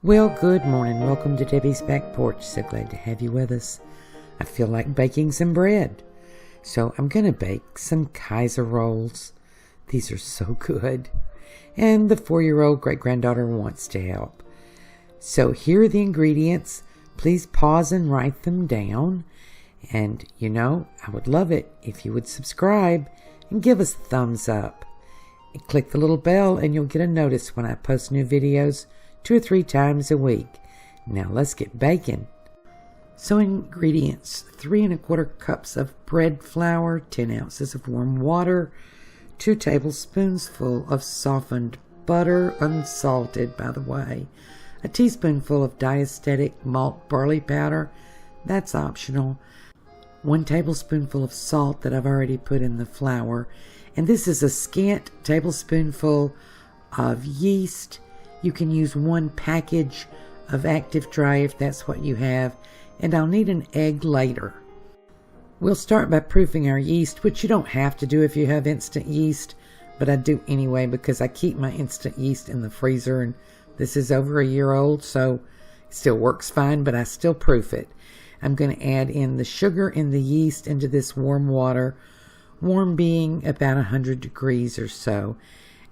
Well, good morning. Welcome to Debbie's Back Porch. So glad to have you with us. I feel like baking some bread. So I'm going to bake some Kaiser Rolls. These are so good. And the 4-year-old great-granddaughter wants to help. So here are the ingredients. Please pause and write them down. And, I would love it if you would subscribe and give us a thumbs up. And click the little bell and you'll get a notice when I post new videos 2 or 3 times a week. Now let's get baking. So ingredients: 3 1/4 cups of bread flour, 10 ounces of warm water, 2 tablespoons full of softened butter, unsalted by the way, a teaspoonful of diastatic malt barley powder, that's optional, 1 tablespoonful of salt that I've already put in the flour, and this is a scant tablespoonful of yeast. You can use 1 package of active dry if that's what you have, and I'll need an egg later. We'll start by proofing our yeast, which you don't have to do if you have instant yeast, but I do anyway because I keep my instant yeast in the freezer, and this is over a year old, so it still works fine, but I still proof it. I'm going to add in the sugar and the yeast into this warm water, warm being about 100 degrees or so.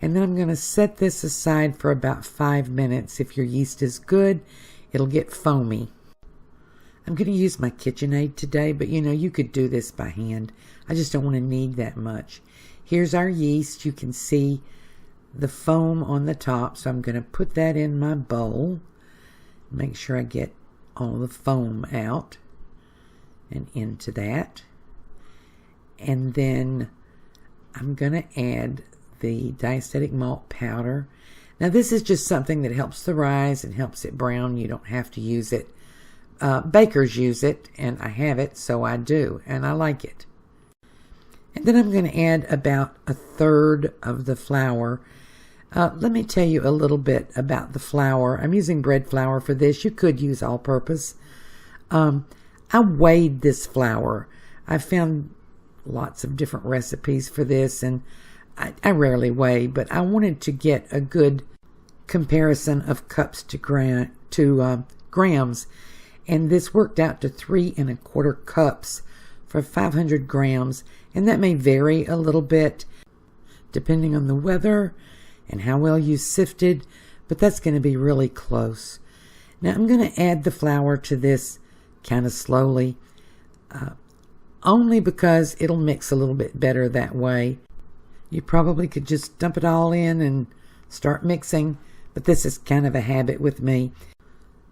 And then I'm going to set this aside for about 5 minutes. If your yeast is good, it'll get foamy. I'm going to use my KitchenAid today, but you could do this by hand. I just don't want to knead that much. Here's our yeast. You can see the foam on the top, so I'm going to put that in my bowl. Make sure I get all the foam out and into that. And then I'm going to add the diastatic malt powder. Now this is just something that helps the rise and helps it brown. You don't have to use it. Bakers use it, and I have it, so I do, and I like it. And then I'm going to add about 1/3 of the flour. Let me tell you a little bit about the flour. I'm using bread flour for this. You could use all-purpose. I weighed this flour. I found lots of different recipes for this, and I rarely weigh, but I wanted to get a good comparison of cups to grams, and this worked out to 3 1/4 cups for 500 grams, and that may vary a little bit depending on the weather and how well you sifted, but that's going to be really close. Now I'm going to add the flour to this kind of slowly, only because it'll mix a little bit better that way. You probably could just dump it all in and start mixing, but this is kind of a habit with me.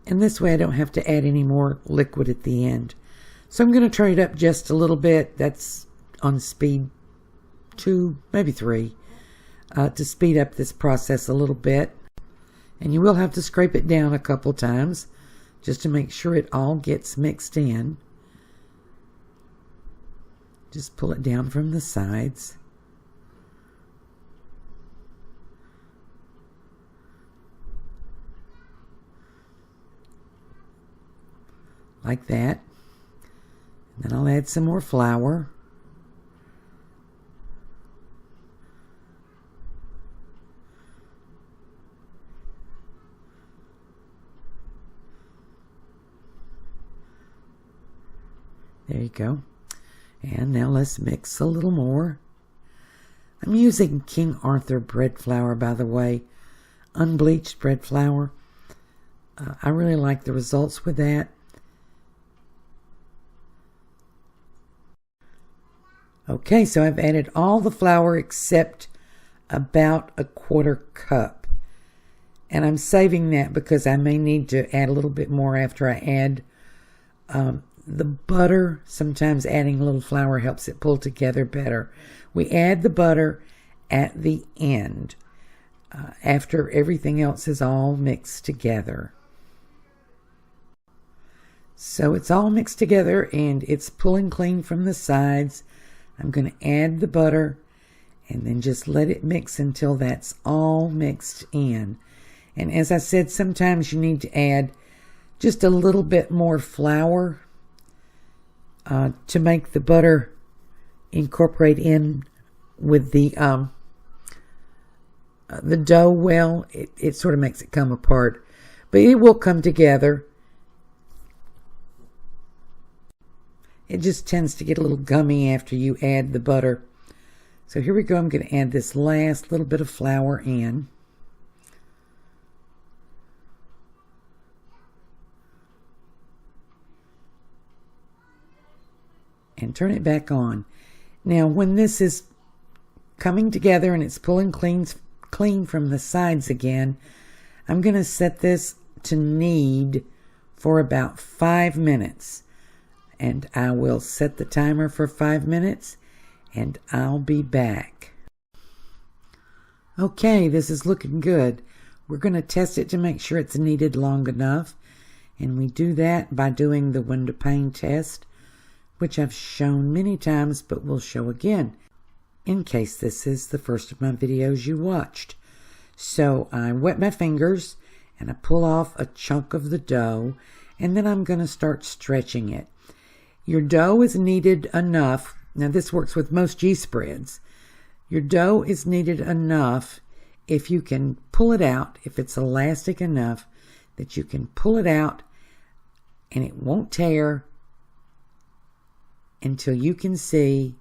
And this way I don't have to add any more liquid at the end. So I'm going to turn it up just a little bit. That's on speed 2, maybe 3, to speed up this process a little bit. And you will have to scrape it down a couple times just to make sure it all gets mixed in. Just pull it down from the sides. Like that. And then I'll add some more flour. There you go. And now let's mix a little more. I'm using King Arthur bread flour, by the way, unbleached bread flour. I really like the results with that. Okay, so I've added all the flour except about 1/4 cup. And I'm saving that because I may need to add a little bit more after I add the butter. Sometimes adding a little flour helps it pull together better. We add the butter at the end, after everything else is all mixed together. So it's all mixed together and it's pulling clean from the sides. I'm going to add the butter and then just let it mix until that's all mixed in. And as I said, sometimes you need to add just a little bit more flour to make the butter incorporate in with the dough well. It sort of makes it come apart. but it will come together. It just tends to get a little gummy after you add the butter. So here we go. I'm going to add this last little bit of flour in. And turn it back on. Now when this is coming together and it's pulling clean from the sides again, I'm going to set this to knead for about 5 minutes. And I will set the timer for 5 minutes and I'll be back. Okay, this is looking good. We're going to test it to make sure it's kneaded long enough. And we do that by doing the window pane test, which I've shown many times, but will show again in case this is the first of my videos you watched. So I wet my fingers and I pull off a chunk of the dough, and then I'm going to start stretching it. Your dough is kneaded enough. Now this works with most yeast spreads. Your dough is kneaded enough if you can pull it out, if it's elastic enough that you can pull it out and it won't tear until you can see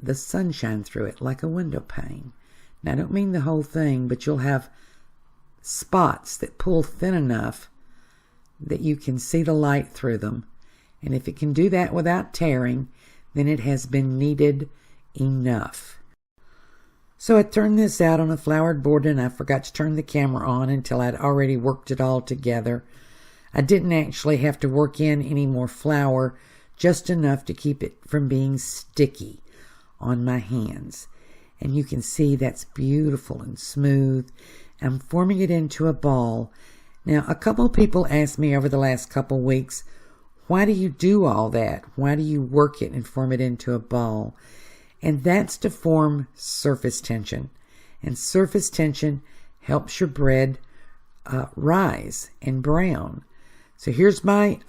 the sunshine through it like a window pane. Now I don't mean the whole thing, but you'll have spots that pull thin enough that you can see the light through them. And if it can do that without tearing, then it has been kneaded enough. So I turned this out on a floured board, and I forgot to turn the camera on until I'd already worked it all together. I didn't actually have to work in any more flour, just enough to keep it from being sticky on my hands. And you can see that's beautiful and smooth. I'm forming it into a ball. Now, a couple people asked me over the last couple weeks, why do you do all that? Why do you work it and form it into a ball? And that's to form surface tension. And surface tension helps your bread rise and brown. So here's my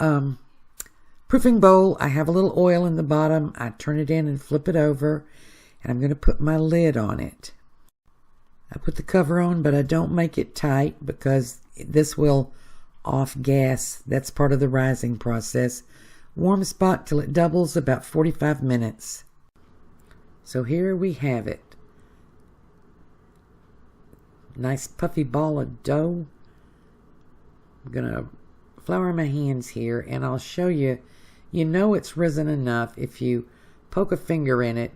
proofing bowl. I have a little oil in the bottom. I turn it in and flip it over. And I'm going to put my lid on it. I put the cover on, but I don't make it tight because this will off gas. That's part of the rising process. Warm spot till it doubles, about 45 minutes. So here we have it. Nice puffy ball of dough. I'm going to flour my hands here and I'll show you. You know it's risen enough if you poke a finger in it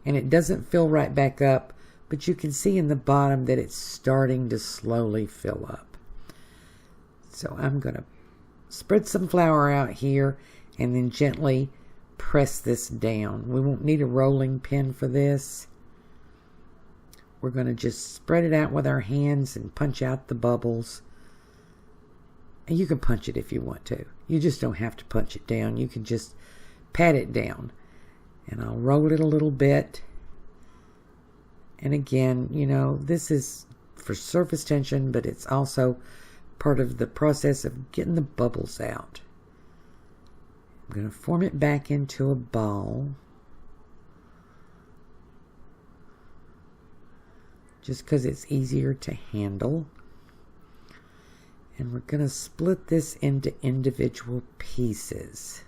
and it doesn't fill right back up, but you can see in the bottom that it's starting to slowly fill up. So I'm going to spread some flour out here and then gently press this down. We won't need a rolling pin for this. We're going to just spread it out with our hands and punch out the bubbles. And you can punch it if you want to. You just don't have to punch it down. You can just pat it down. And I'll roll it a little bit. And again, you know, this is for surface tension, but it's also part of the process of getting the bubbles out. I'm going to form it back into a ball. Just because it's easier to handle. And we're going to split this into individual pieces.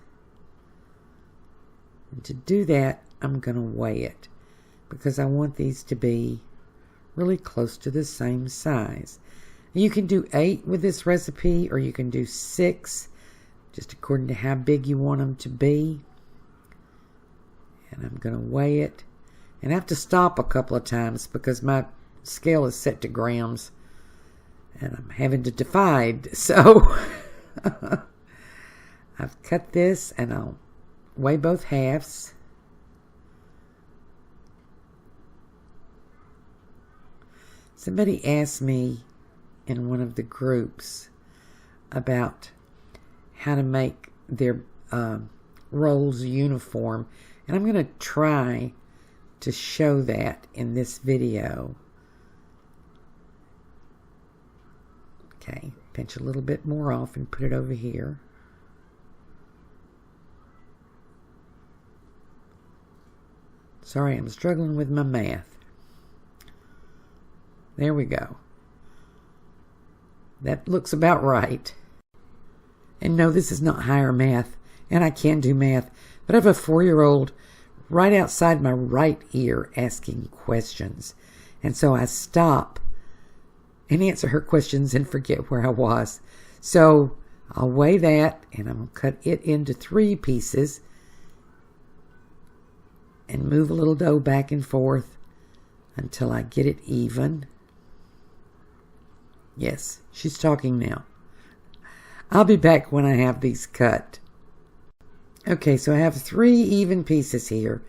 And to do that, I'm going to weigh it because I want these to be really close to the same size. You can do 8 with this recipe, or you can do 6, just according to how big you want them to be. And I'm going to weigh it. And I have to stop a couple of times because my scale is set to grams. And I'm having to divide. So I've cut this and I'll weigh both halves. Somebody asked me in one of the groups about how to make their rolls uniform, and I'm going to try to show that in this video. Okay, pinch a little bit more off and put it over here. Sorry, I'm struggling with my math. There we go. that looks about right. And no, this is not higher math, and I can do math, but I have a 4-year-old right outside my right ear asking questions. And so I stop and answer her questions and forget where I was. So I'll weigh that, and I'm going to cut it into 3 pieces and move a little dough back and forth until I get it even. Yes, she's talking now. I'll be back when I have these cut. Okay, so I have 3 even pieces here,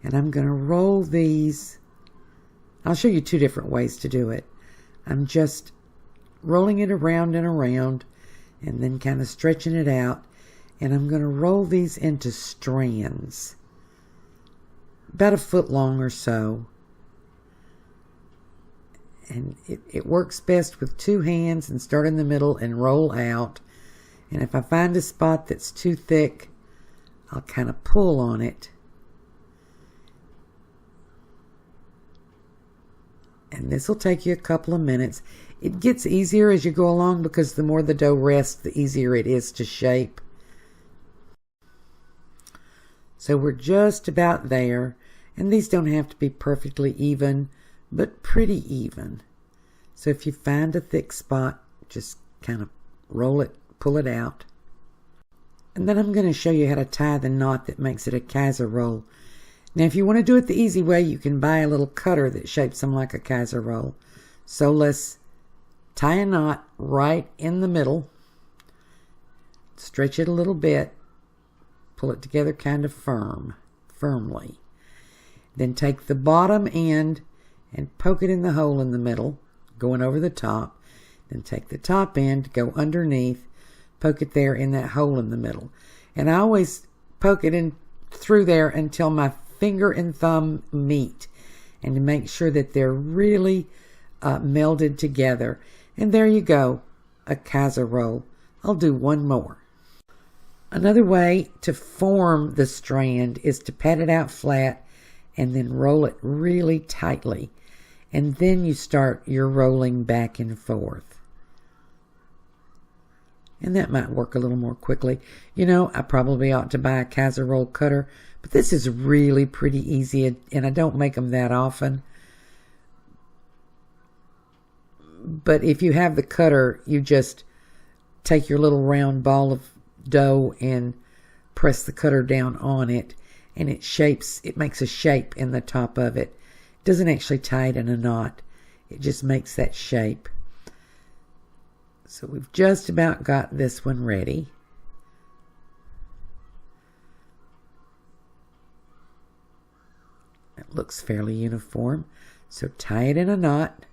and I'm going to roll these. I'll show you 2 different ways to do it. I'm just rolling it around and around, and then kind of stretching it out, and I'm going to roll these into strands, about 1 foot long or so. And it works best with 2 hands, and start in the middle and roll out. And if I find a spot that's too thick, I'll kind of pull on it. And this will take you a couple of minutes. It gets easier as you go along because the more the dough rests, the easier it is to shape. So we're just about there. And these don't have to be perfectly even, but pretty even. So if you find a thick spot, just kind of roll it, pull it out. And then I'm going to show you how to tie the knot that makes it a Kaiser roll. Now, if you want to do it the easy way, you can buy a little cutter that shapes them like a Kaiser roll. So let's tie a knot right in the middle. Stretch it a little bit. Pull it together kind of firmly. Then take the bottom end and poke it in the hole in the middle, going over the top. Then take the top end, go underneath, poke it there in that hole in the middle. And I always poke it in through there until my finger and thumb meet, and to make sure that they're really melded together. And there you go, a Kaiser roll. I'll do one more. Another way to form the strand is to pat it out flat and then roll it really tightly. And then you start your rolling back and forth. And that might work a little more quickly. You know, I probably ought to buy a Kaiser roll cutter, but this is really pretty easy, and I don't make them that often. But if you have the cutter, you just take your little round ball of dough and press the cutter down on it, and it makes a shape in the top of it. It doesn't actually tie it in a knot. It just makes that shape. So we've just about got this one ready. It looks fairly uniform. So tie it in a knot.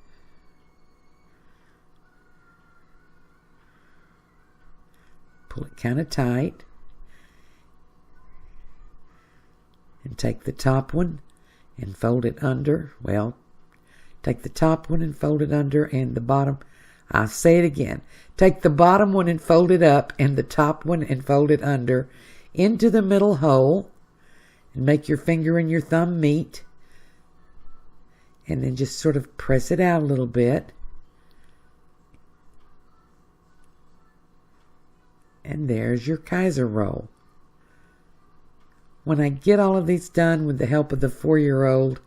Pull it kind of tight. And take the top one and fold it under. Well, take the top one and fold it under, and the bottom. I'll say it again. Take the bottom one and fold it up, and the top one and fold it under into the middle hole, and make your finger and your thumb meet, and then just sort of press it out a little bit. And there's your Kaiser roll. When I get all of these done with the help of the 4-year-old,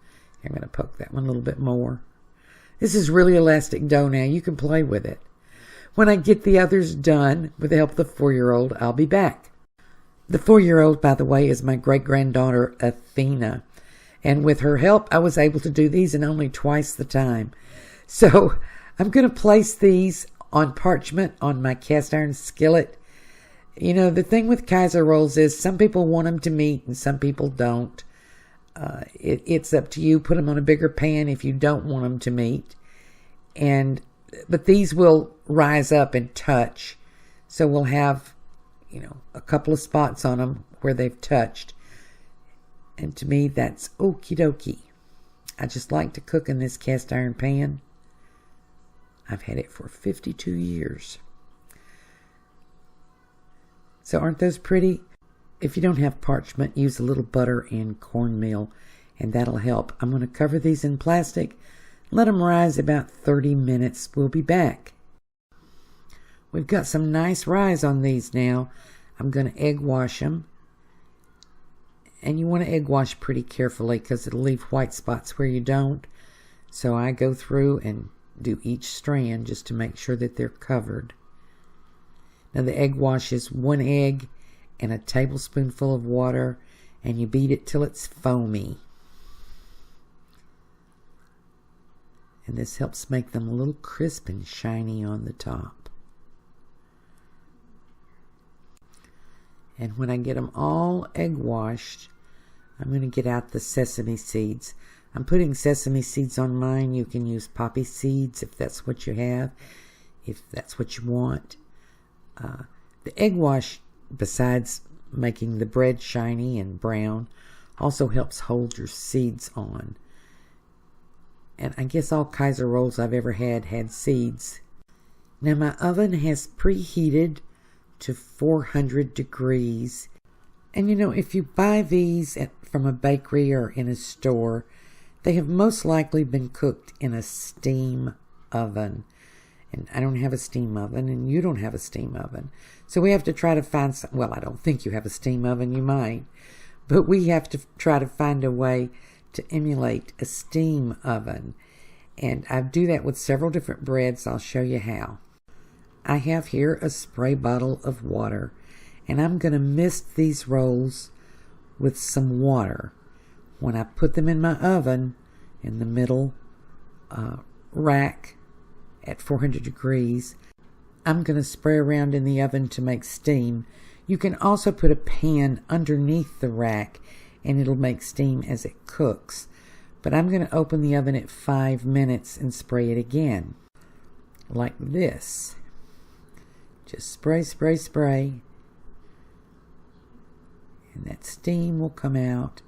I'm going to poke that one a little bit more. This is really elastic dough now. You can play with it. When I get the others done with the help of the 4-year-old, I'll be back. The 4-year-old, by the way, is my great-granddaughter, Athena. And with her help, I was able to do these in only twice the time. So I'm going to place these on parchment on my cast iron skillet. You know, the thing with Kaiser rolls is some people want them to meet and some people don't. It's up to you. Put them on a bigger pan if you don't want them to meet. But these will rise up and touch. So we'll have, a couple of spots on them where they've touched. And to me, that's okie dokie. I just like to cook in this cast iron pan. I've had it for 52 years. So aren't those pretty? If you don't have parchment, use a little butter and cornmeal, and that'll help. I'm going to cover these in plastic. Let them rise about 30 minutes. We'll be back. We've got some nice rise on these now. I'm going to egg wash them. And you want to egg wash pretty carefully because it'll leave white spots where you don't. So I go through and do each strand just to make sure that they're covered. Now the egg wash is 1 egg and a tablespoonful of water, and you beat it till it's foamy. And this helps make them a little crisp and shiny on the top. And when I get them all egg washed, I'm going to get out the sesame seeds. I'm putting sesame seeds on mine. You can use poppy seeds if that's what you have, if that's what you want. The egg wash, besides making the bread shiny and brown, also helps hold your seeds on. And I guess all Kaiser Rolls I've ever had seeds. Now my oven has preheated to 400 degrees. And you know, if you buy these from a bakery or in a store, they have most likely been cooked in a steam oven. And I don't have a steam oven, and you don't have a steam oven. So we have to try to find some, well, I don't think you have a steam oven, you might. But we have to try to find a way to emulate a steam oven. And I do that with several different breads. I'll show you how. I have here a spray bottle of water, and I'm going to mist these rolls with some water. When I put them in my oven, in the middle rack at 400 degrees, I'm going to spray around in the oven to make steam. You can also put a pan underneath the rack, and it'll make steam as it cooks. But I'm going to open the oven at 5 minutes and spray it again. Like this. Just spray, spray, spray. And that steam will come out.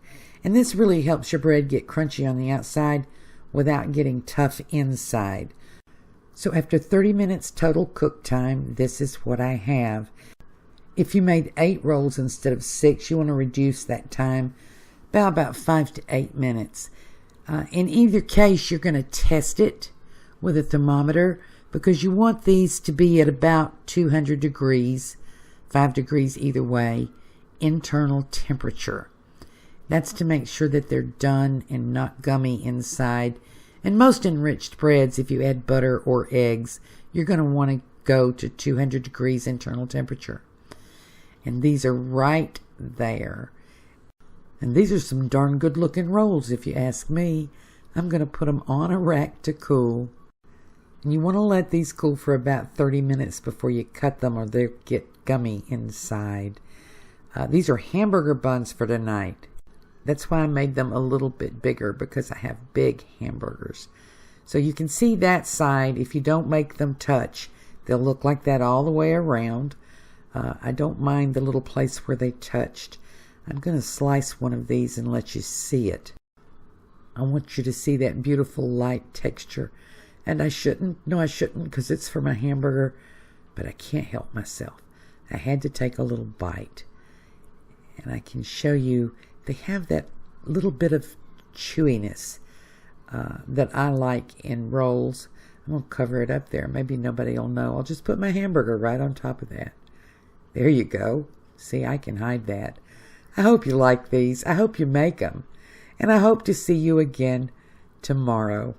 And this really helps your bread get crunchy on the outside without getting tough inside. So after 30 minutes total cook time, this is what I have. If you made 8 rolls instead of 6, you want to reduce that time about 5 to 8 minutes. In either case, you're going to test it with a thermometer because you want these to be at about 200 degrees, 5 degrees either way, internal temperature. That's to make sure that they're done and not gummy inside. And most enriched breads, if you add butter or eggs, you're going to want to go to 200 degrees internal temperature. And these are right there. And these are some darn good looking rolls if you ask me. I'm going to put them on a rack to cool. And you want to let these cool for about 30 minutes before you cut them, or they'll get gummy inside. These are hamburger buns for tonight. That's why I made them a little bit bigger, because I have big hamburgers. So you can see that side. If you don't make them touch, they'll look like that all the way around. I don't mind the little place where they touched. I'm going to slice one of these and let you see it. I want you to see that beautiful light texture. And I shouldn't because it's for my hamburger, but I can't help myself. I had to take a little bite. And I can show you, they have that little bit of chewiness that I like in rolls. I'm going to cover it up there. Maybe nobody will know. I'll just put my hamburger right on top of that. There you go. See, I can hide that. I hope you like these. I hope you make them. And I hope to see you again tomorrow.